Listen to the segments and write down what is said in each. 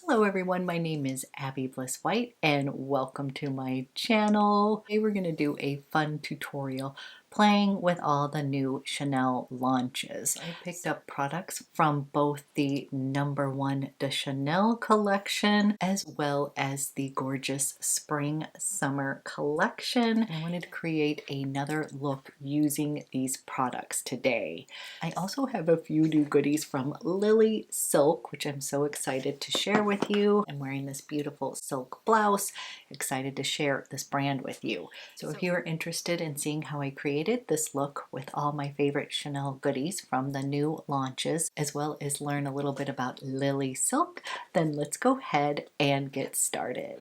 Hello everyone, my name is Abby Bliss White and welcome to my channel. Today we're going to do a fun tutorial playing with all the new Chanel launches. I picked up products from both the #1 de Chanel collection as well as the gorgeous spring summer collection. I wanted to create another look using these products today. I also have a few new goodies from LILYSILK, which I'm so excited to share with you. I'm wearing this beautiful silk blouse, excited to share this brand with you. So if you're interested in seeing how I created this look with all my favorite Chanel goodies from the new launches, as well as learn a little bit about LILYSILK, then let's go ahead and get started.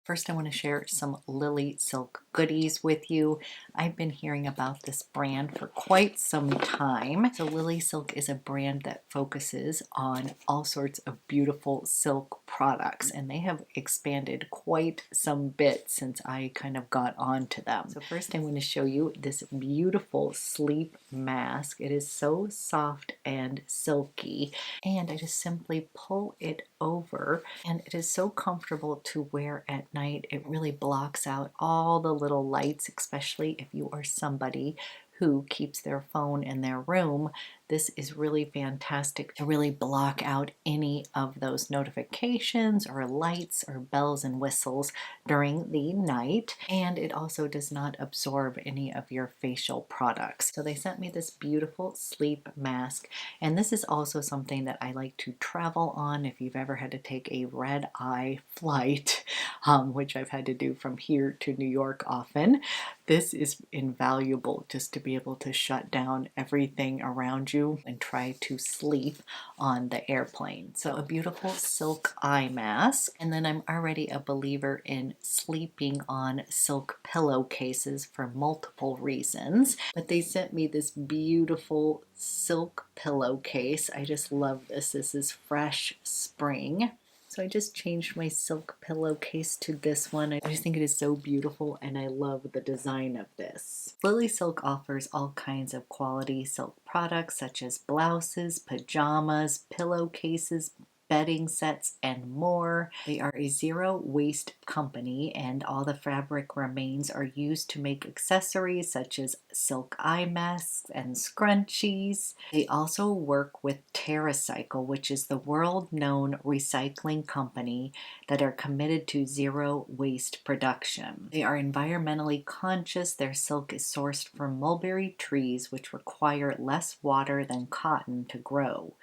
First, I want to share some LILYSILK goodies with you. I've been hearing about this brand for quite some time. So LILYSILK is a brand that focuses on all sorts of beautiful silk products, and they have expanded quite some bit since I kind of got onto them. So first I want to show you this beautiful sleep mask. It is so soft and silky, and I just simply pull it over, and it is so comfortable to wear at night. It really blocks out all the little lights, especially if you are somebody who keeps their phone in their room. This is really fantastic to really block out any of those notifications or lights or bells and whistles during the night. And it also does not absorb any of your facial products. So they sent me this beautiful sleep mask, and this is also something that I like to travel on if you've ever had to take a red-eye flight, which I've had to do from here to New York often. This is invaluable just to be able to shut down everything around you and try to sleep on the airplane. So a beautiful silk eye mask. And then I'm already a believer in sleeping on silk pillowcases for multiple reasons. But they sent me this beautiful silk pillowcase. I just love this. This is Fresh Spring. So I just changed my silk pillowcase to this one. I just think it is so beautiful and I love the design of this. LILYSILK offers all kinds of quality silk products such as blouses, pajamas, pillowcases, bedding sets, and more. They are a zero waste company, and all the fabric remains are used to make accessories such as silk eye masks and scrunchies. They also work with TerraCycle, which is the world-known recycling company that are committed to zero waste production. They are environmentally conscious. Their silk is sourced from mulberry trees, which require less water than cotton to grow.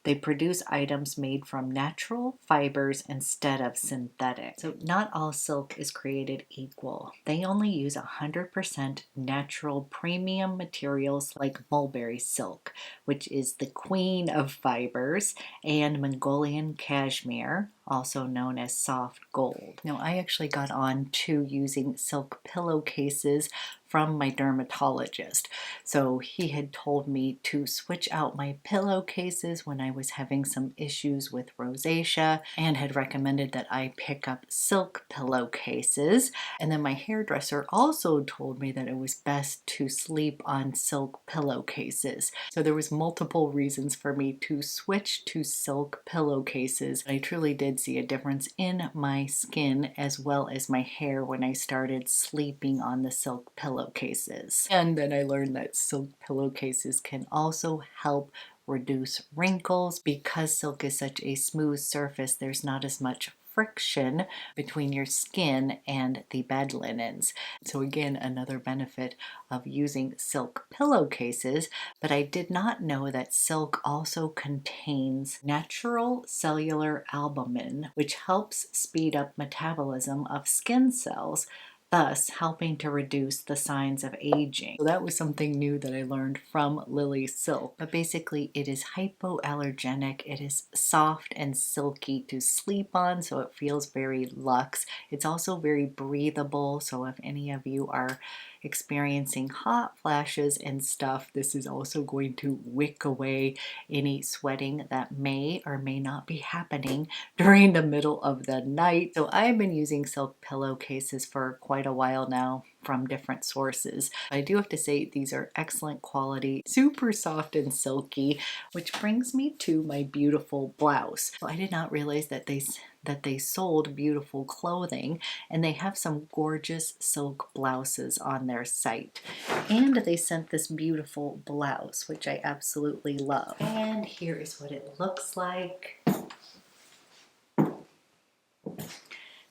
They produce items made from natural fibers instead of synthetic. So not all silk is created equal. They only use 100% natural premium materials like mulberry silk, which is the queen of fibers, and Mongolian cashmere, also known as soft gold. Now, I actually got on to using silk pillowcases from my dermatologist. So he had told me to switch out my pillowcases when I was having some issues with rosacea, and had recommended that I pick up silk pillowcases. And then my hairdresser also told me that it was best to sleep on silk pillowcases. So there was multiple reasons for me to switch to silk pillowcases. I truly did see a difference in my skin as well as my hair when I started sleeping on the silk pillowcases. And then I learned that silk pillowcases can also help reduce wrinkles. Because silk is such a smooth surface, there's not as much friction between your skin and the bed linens. So again, another benefit of using silk pillowcases. But I did not know that silk also contains natural cellular albumin, which helps speed up metabolism of skin cells, thus helping to reduce the signs of aging. So that was something new that I learned from LILYSILK. But basically it is hypoallergenic, it is soft and silky to sleep on, so it feels very luxe. It's also very breathable, so if any of you are experiencing hot flashes and stuff, this is also going to wick away any sweating that may or may not be happening during the middle of the night. So I've been using silk pillowcases for quite a while now from different sources. I do have to say these are excellent quality, super soft and silky, which brings me to my beautiful blouse. So I did not realize that they sold beautiful clothing, and they have some gorgeous silk blouses on their site. And they sent this beautiful blouse, which I absolutely love. And here is what it looks like.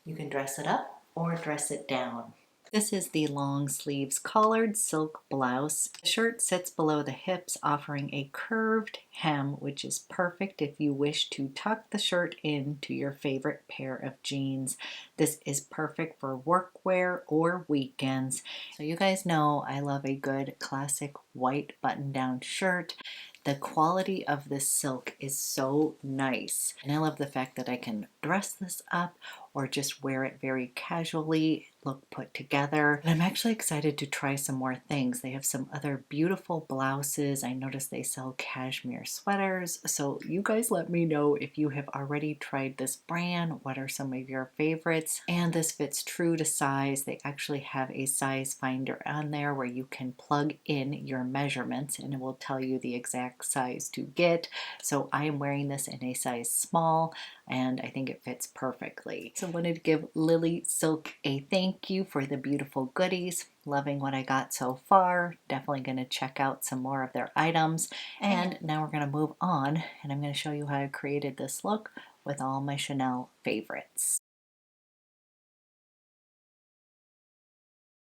You can dress it up or dress it down. This is the long sleeves collared silk blouse. The shirt sits below the hips, offering a curved hem, which is perfect if you wish to tuck the shirt into your favorite pair of jeans. This is perfect for workwear or weekends. So you guys know I love a good classic white button-down shirt. The quality of this silk is so nice, and I love the fact that I can dress this up or just wear it very casually, look put together. And I'm actually excited to try some more things. They have some other beautiful blouses. I noticed they sell cashmere sweaters. So you guys let me know if you have already tried this brand. What are some of your favorites? And this fits true to size. They actually have a size finder on there where you can plug in your measurements and it will tell you the exact size to get. So I am wearing this in a size small, and I think it fits perfectly. So I wanted to give LILYSILK a thank you for the beautiful goodies. Loving what I got so far. Definitely going to check out some more of their items. And now we're going to move on, and I'm going to show you how I created this look with all my Chanel favorites.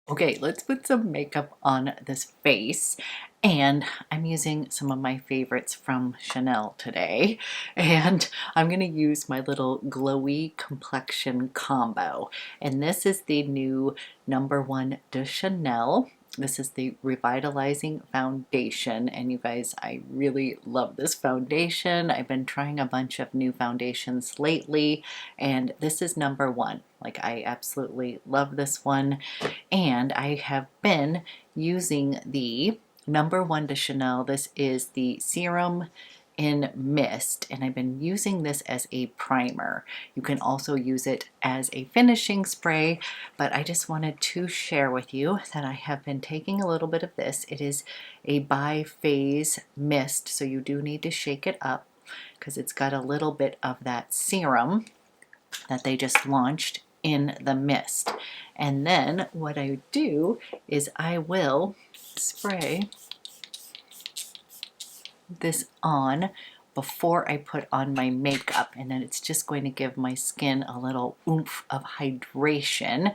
Okay, let's put some makeup on this face, and I'm using some of my favorites from Chanel today, and I'm going to use my little Glowy Complexion combo, and this is the new #1 de Chanel. This is the Revitalizing foundation, and you guys, I really love this foundation. I've been trying a bunch of new foundations lately, and this is #1. Like, I absolutely love this one. And I have been using the #1 de Chanel. This is the Serum in Mist, and I've been using this as a primer. You can also use it as a finishing spray, but I just wanted to share with you that I have been taking a little bit of this. It is a bi-phase mist, so you do need to shake it up because it's got a little bit of that serum that they just launched in the mist. And then what I do is I will spray this on before I put on my makeup, and then it's just going to give my skin a little oomph of hydration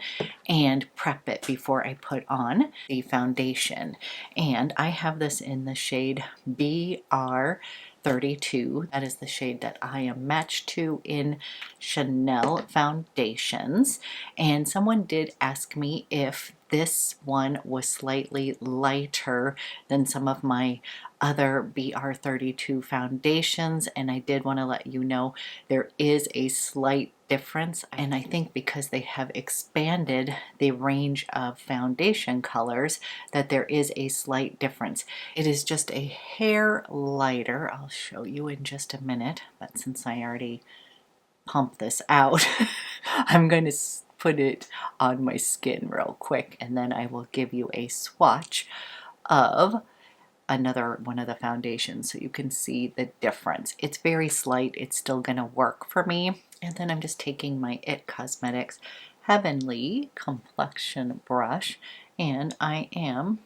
and prep it before I put on the foundation. And I have this in the shade BR32. That is the shade that I am matched to in Chanel foundations. And someone did ask me if this one was slightly lighter than some of my other BR32 foundations, and I did want to let you know there is a slight difference, and I think because they have expanded the range of foundation colors that there is a slight difference. It is just a hair lighter. I'll show you in just a minute, but since I already pumped this out, I'm going to put it on my skin real quick, and then I will give you a swatch of another one of the foundations so you can see the difference. It's very slight. It's still going to work for me. And then I'm just taking my IT Cosmetics Heavenly Complexion brush, and I am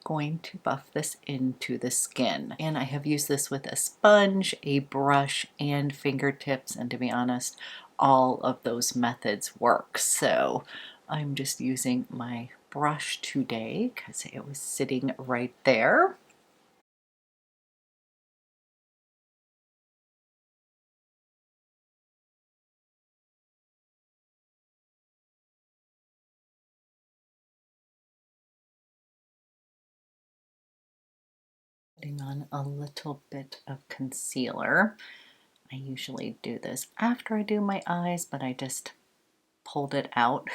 going to buff this into the skin. And I have used this with a sponge, a brush, and fingertips, and to be honest, all of those methods work. So I'm just using my brush today because it was sitting right there. Putting on a little bit of concealer. I usually do this after I do my eyes, but I just pulled it out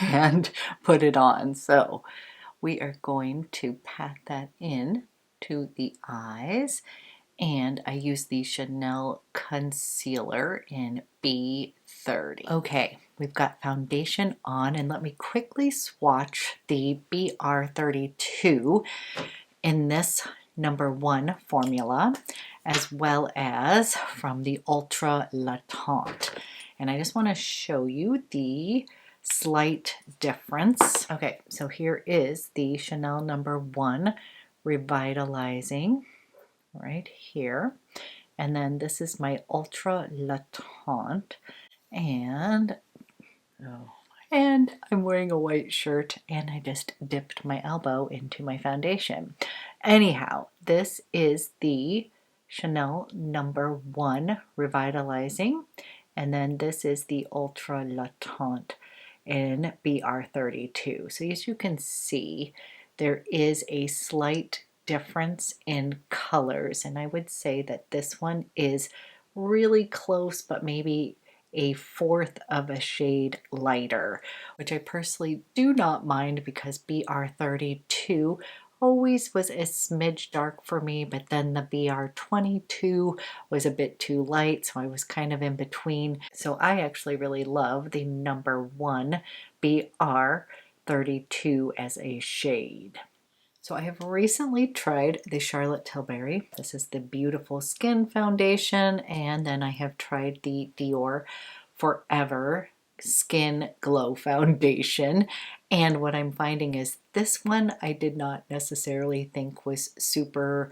and put it on. So we are going to pat that in to the eyes, and I use the Chanel concealer in B30. Okay, we've got foundation on, and let me quickly swatch the BR32 in this #1 formula, as well as from the Ultra Latant. And I just want to show you the slight difference. Okay, so here is the Chanel #1 Revitalizing right here. And then this is my Ultra Latant. And and I'm wearing a white shirt, and I just dipped my elbow into my foundation. Anyhow, this is the Chanel #1 Revitalizing, and then this is the Ultra Latant in BR32. So as you can see, there is a slight difference in colors, and I would say that this one is really close, but maybe a fourth of a shade lighter, which I personally do not mind because BR32 always was a smidge dark for me, but then the BR22 was a bit too light, so I was kind of in between. So I actually really love the #1 BR32 as a shade. So I have recently tried the Charlotte Tilbury. This is the Beautiful Skin Foundation, and then I have tried the Dior Forever Skin Glow Foundation. And what I'm finding is this one I did not necessarily think was super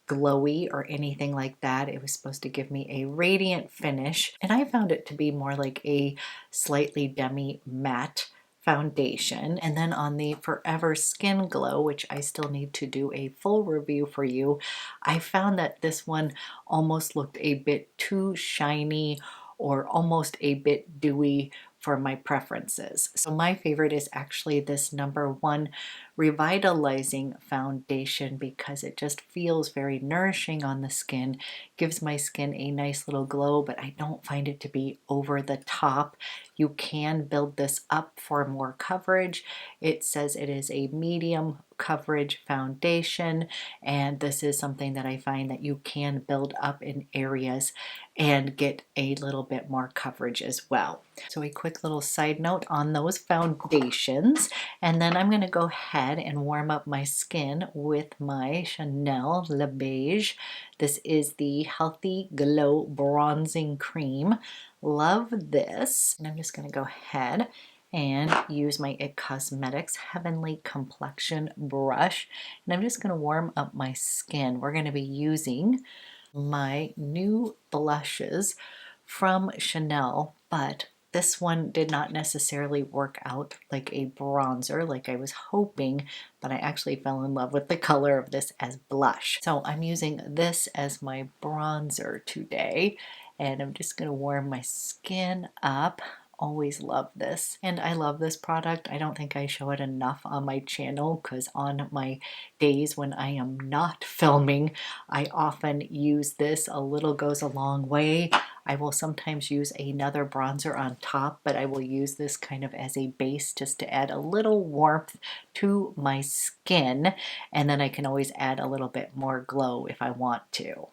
glowy or anything like that. It was supposed to give me a radiant finish, and I found it to be more like a slightly demi matte foundation. And then on the Forever Skin Glow, which I still need to do a full review for you, I found that this one almost looked a bit too shiny or almost a bit dewy for my preferences. So my favorite is actually this #1 Revitalizing foundation because it just feels very nourishing on the skin, gives my skin a nice little glow, but I don't find it to be over the top. You can build this up for more coverage. It says it is a medium coverage foundation, and this is something that I find that you can build up in areas and get a little bit more coverage as well. So a quick little side note on those foundations, and then I'm going to go ahead and warm up my skin with my Chanel Le Beige. This is the Healthy Glow Bronzing Cream. Love this. And I'm just going to go ahead and use my IT Cosmetics Heavenly Complexion brush. And I'm just going to warm up my skin. We're going to be using my new blushes from Chanel, but this one did not necessarily work out like a bronzer like I was hoping, but I actually fell in love with the color of this as blush. So I'm using this as my bronzer today, and I'm just going to warm my skin up. Always love this, and I love this product. I don't think I show it enough on my channel because on my days when I am not filming, I often use this. A little goes a long way. I will sometimes use another bronzer on top, but I will use this kind of as a base just to add a little warmth to my skin, and then I can always add a little bit more glow if I want to.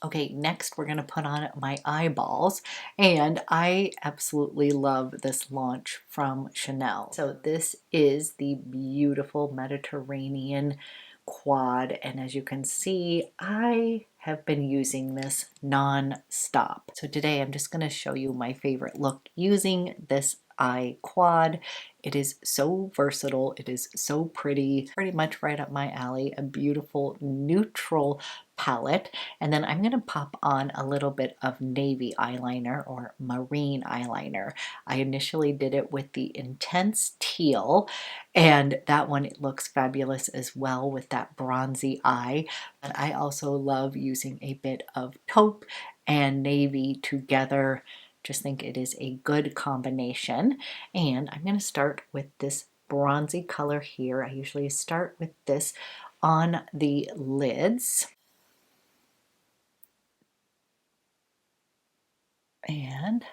Okay, next we're going to put on my eyeballs, and I absolutely love this launch from Chanel. So this is the beautiful Mediterranean quad, and as you can see, I have been using this non-stop. So today I'm just going to show you my favorite look using this eye quad. It is so versatile, it is so pretty, pretty much right up my alley. A beautiful neutral palette, and then I'm going to pop on a little bit of navy eyeliner or marine eyeliner. I initially did it with the Intense Teal, and that one, it looks fabulous as well with that bronzy eye, but I also love using a bit of taupe and navy together. Just think it is a good combination, and I'm going to start with this bronzy color here. I usually start with this on the lids. And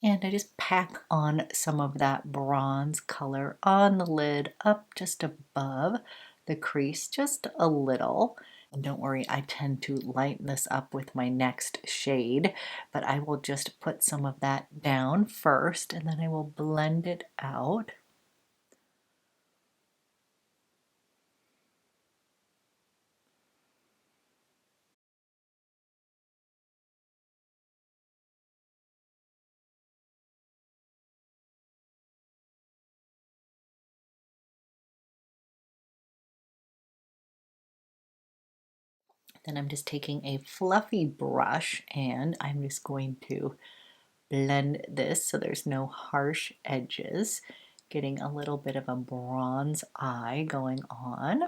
And I just pack on some of that bronze color on the lid up just above the crease, just a little. And don't worry, I tend to lighten this up with my next shade, but I will just put some of that down first and then I will blend it out. Then I'm just taking a fluffy brush and I'm just going to blend this so there's no harsh edges, getting a little bit of a bronze eye going on.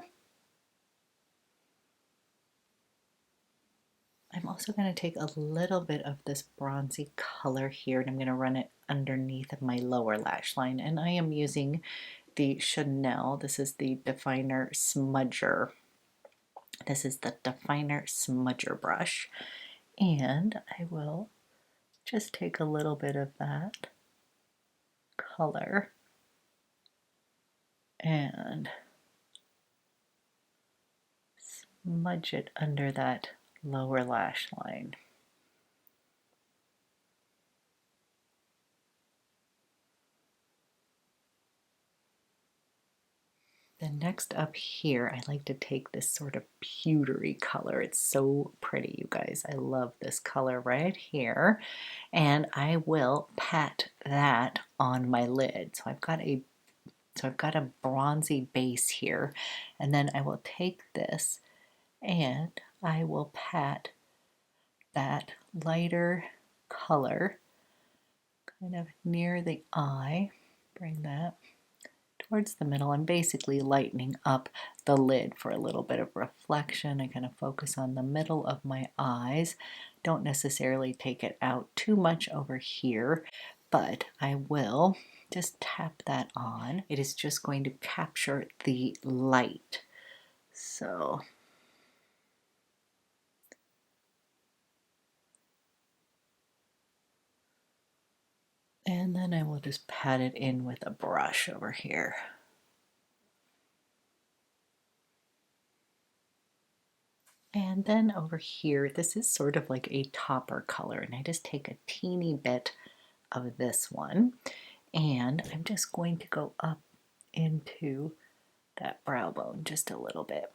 I'm also going to take a little bit of this bronzy color here and I'm going to run it underneath of my lower lash line, and I am using the Chanel. This is the Definer Smudger. This is the Definer Smudger brush, and I will just take a little bit of that color and smudge it under that lower lash line. Then next up here, I like to take this sort of pewtery color. It's so pretty, you guys. I love this color right here. And I will pat that on my lid. So I've got a bronzy base here, and then I will take this and I will pat that lighter color kind of near the eye. Bring that towards the middle. I'm basically lightening up the lid for a little bit of reflection. I kind of focus on the middle of my eyes. Don't necessarily take it out too much over here, but I will just tap that on. It is just going to capture the light. So and then I will just pat it in with a brush over here. And then over here, this is sort of like a topper color, and I just take a teeny bit of this one, and I'm just going to go up into that brow bone just a little bit.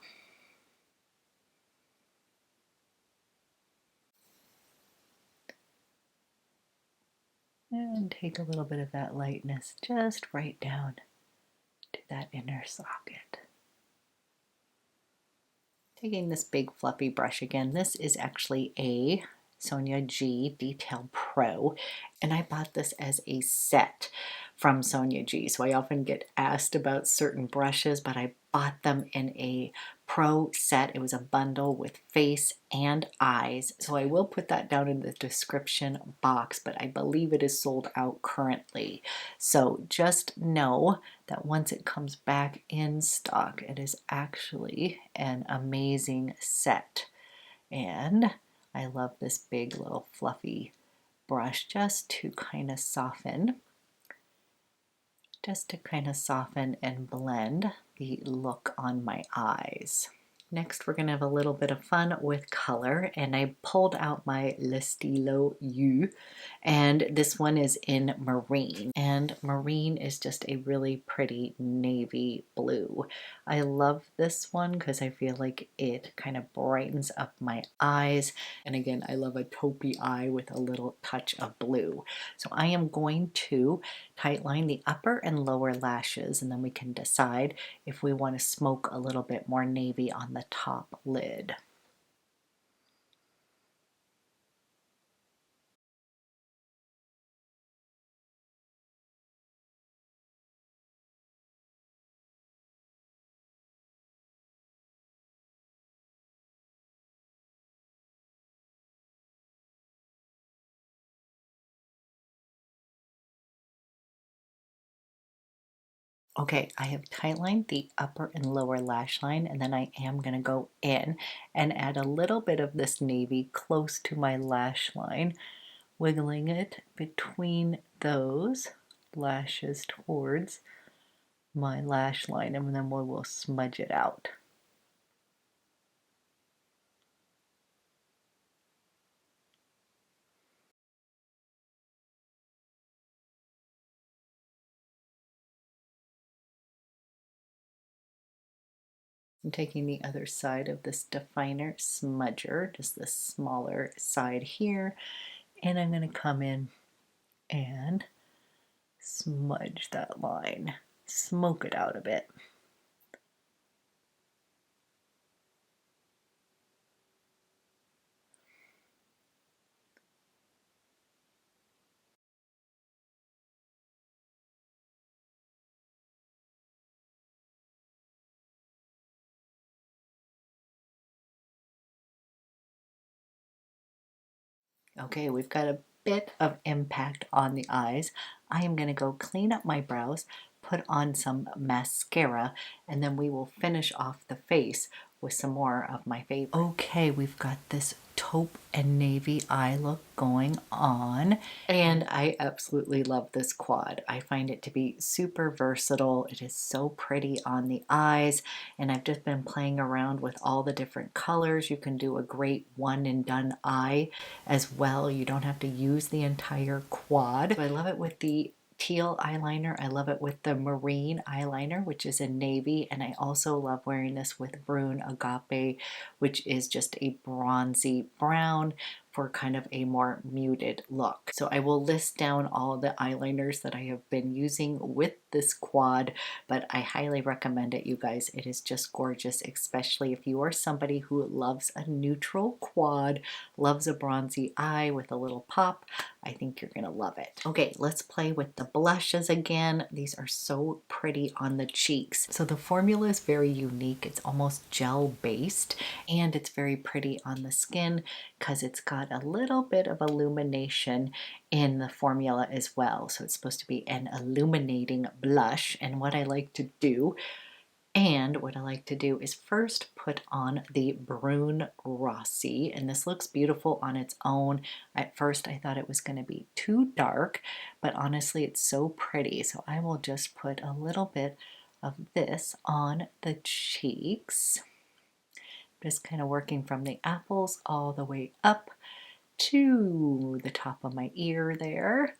And take a little bit of that lightness just right down to that inner socket. Taking this big fluffy brush again, this is actually a Sonia G Detail Pro, and I bought this as a set from Sonia G. So I often get asked about certain brushes, but I bought them in a pro set. It was a bundle with face and eyes. So I will put that down in the description box, but I believe it is sold out currently. So just know that once it comes back in stock, it is actually an amazing set. And I love this big little fluffy brush just to kind of soften and blend the look on my eyes. Next, we're going to have a little bit of fun with color, and I pulled out my STYLO YEUX, and this one is in Marine, and Marine is just a really pretty navy blue. I love this one because I feel like it kind of brightens up my eyes, and again, I love a taupey eye with a little touch of blue. So I am going to tightline the upper and lower lashes, and then we can decide if we want to smoke a little bit more navy on the top lid. Okay, I have tightlined the upper and lower lash line, and then I am going to go in and add a little bit of this navy close to my lash line wiggling it between those lashes towards my lash line, and then we will smudge it out. I'm taking the other side of this definer smudger, just the smaller side here, and I'm going to come in and smudge that line, smoke it out a bit. Okay, we've got a bit of impact on the eyes. I am going to go clean up my brows, put on some mascara, and then we will finish off the face with some more of my favorite. Okay, we've got this taupe and navy eye look going on, and I absolutely love this quad. I find it to be super versatile. It is so pretty on the eyes, and I've just been playing around with all the different colors. You can do a great one and done eye as well. You don't have to use the entire quad. So I love it with the teal eyeliner. I love it with the marine eyeliner, which is in navy, and I also love wearing this with BRUN Agape, which is just a bronzy brown for kind of a more muted look. So I will list down all the eyeliners that I have been using with this quad, but I highly recommend it, you guys. It is just gorgeous, especially if you are somebody who loves a neutral quad, loves a bronzy eye with a little pop. I think you're gonna love it. Okay, let's play with the blushes again. These are so pretty on the cheeks. So the formula is very unique. It's almost gel based, and it's very pretty on the skin because it's got a little bit of illumination in the formula as well. So it's supposed to be an illuminating blush, and what I like to do is first put on the BRUN ROSSI, and this looks beautiful on its own. At first I thought it was going to be too dark, but honestly it's so pretty. So I will just put a little bit of this on the cheeks. Just kind of working from the apples all the way up to the top of my ear there.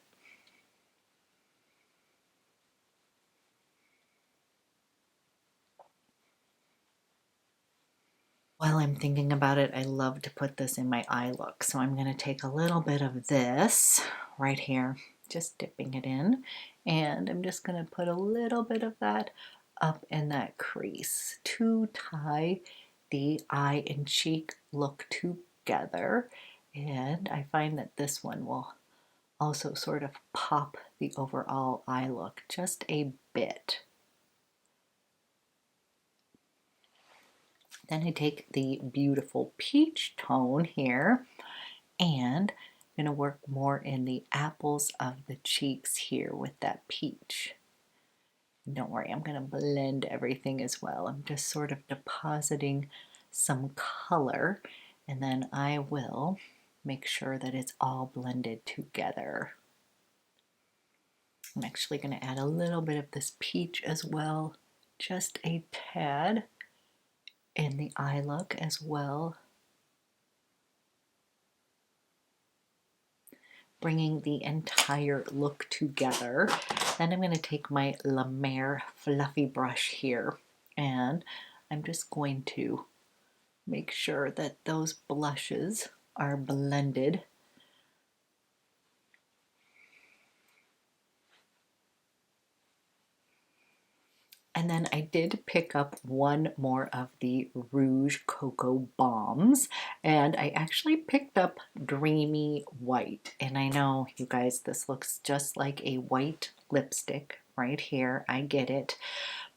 While I'm thinking about it, I love to put this in my eye look. So I'm going to take a little bit of this right here, just dipping it in. And I'm just going to put a little bit of that up in that crease to tie the eye and cheek look together. And I find that this one will also sort of pop the overall eye look just a bit. Then I take the beautiful peach tone here, and I'm going to work more in the apples of the cheeks here with that peach. Don't worry, I'm going to blend everything as well. I'm just sort of depositing some color, and then I will make sure that it's all blended together. I'm actually going to add a little bit of this peach as well, just a tad in the eye look as well. Bringing the entire look together. Then I'm going to take my Lumiere fluffy brush here, and I'm just going to make sure that those blushes are blended. And then I did pick up one more of the Rouge Cocoa Bombs, and I actually picked up Dreamy White. And I know, you guys, this looks just like a white lipstick right here. I get it.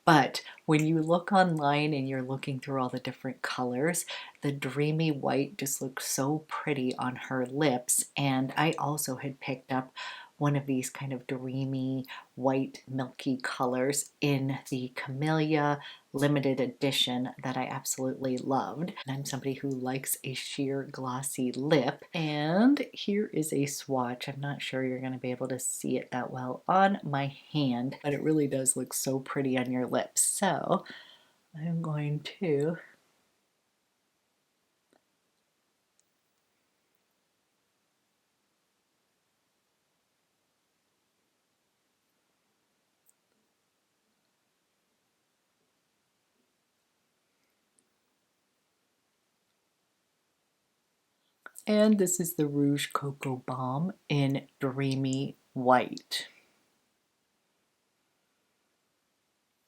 But when you look online and you're looking through all the different colors, the Dreamy White just looks so pretty on her lips. And I also had picked up one of these kind of dreamy white milky colors in the Camellia limited edition that I absolutely loved. And I'm somebody who likes a sheer glossy lip. And here is a swatch. I'm not sure you're going to be able to see it that well on my hand, but it really does look so pretty on your lips. So I'm going to and this is the Rouge Cocoa Balm in Dreamy White.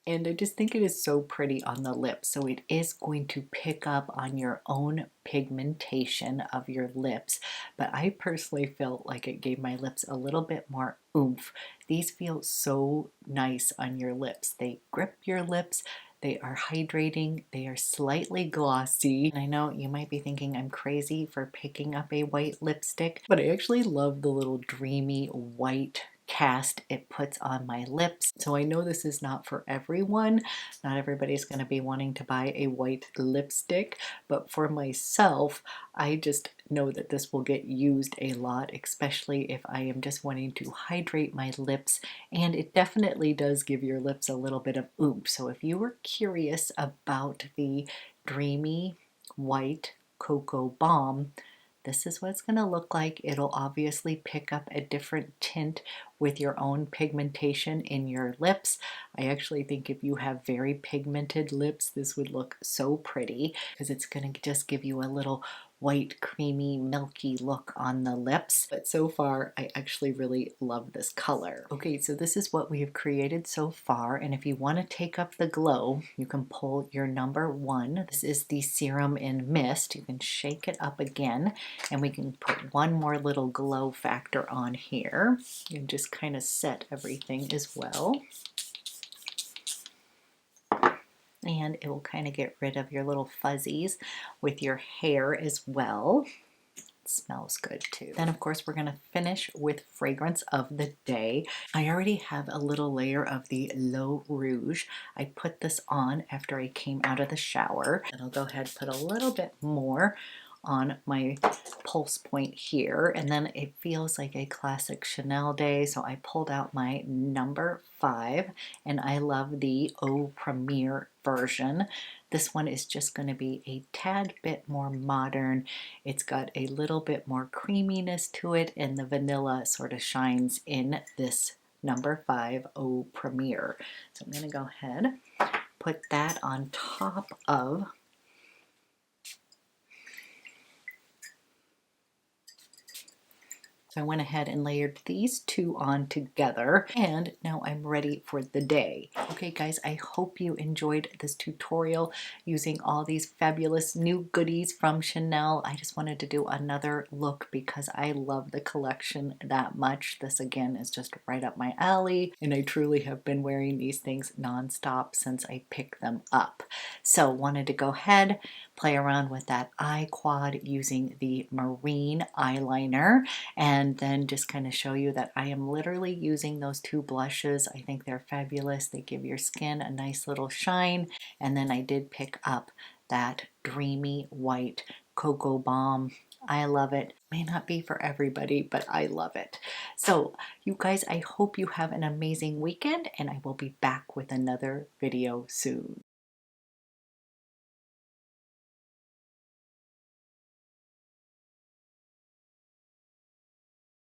And I just think it is so pretty on the lips. So it is going to pick up on your own pigmentation of your lips. But I personally felt like it gave my lips a little bit more oomph. These feel so nice on your lips. They grip your lips. They are hydrating. They are slightly glossy. And I know you might be thinking I'm crazy for picking up a white lipstick, but I actually love the little dreamy white cast it puts on my lips. So I know this is not for everyone. Not everybody's going to be wanting to buy a white lipstick, but for myself, I just know that this will get used a lot, especially if I am just wanting to hydrate my lips, and it definitely does give your lips a little bit of oomph. So if you were curious about the Dreamy White Cocoa Balm, this is what it's going to look like. It'll obviously pick up a different tint with your own pigmentation in your lips. I actually think if you have very pigmented lips, this would look so pretty because it's going to just give you a little white, creamy, milky look on the lips. But so far, I actually really love this color. Okay, so this is what we have created so far. And if you want to take up the glow, you can pull your number 1. This is the Serum in Mist. You can shake it up again, and we can put one more little glow factor on here. You can just kind of set everything as well. And it will kind of get rid of your little fuzzies with your hair as well. It smells good too. Then of course we're going to finish with fragrance of the day. I already have a little layer of the Low Rouge. I put this on after I came out of the shower, and I'll go ahead and put a little bit more on my pulse point here, and then it feels like a classic Chanel day, so I pulled out my number 5, and I love the Eau Premiere version. This one is just going to be a tad bit more modern. It's got a little bit more creaminess to it, and the vanilla sort of shines in this number 5 Eau Premiere. So I'm going to go ahead, put that on top of So I went ahead and layered these two on together, and now I'm ready for the day. Okay guys, I hope you enjoyed this tutorial using all these fabulous new goodies from Chanel. I just wanted to do another look because I love the collection that much. This again is just right up my alley, and I truly have been wearing these things nonstop since I picked them up. So wanted to go ahead, play around with that eye quad using the marine eyeliner, and then just kind of show you that I am literally using those two blushes. I think they're fabulous. They give your skin a nice little shine. And then I did pick up that Dreamy White Cocoa Balm. I love it. May not be for everybody, but I love it. So you guys, I hope you have an amazing weekend, and I will be back with another video soon.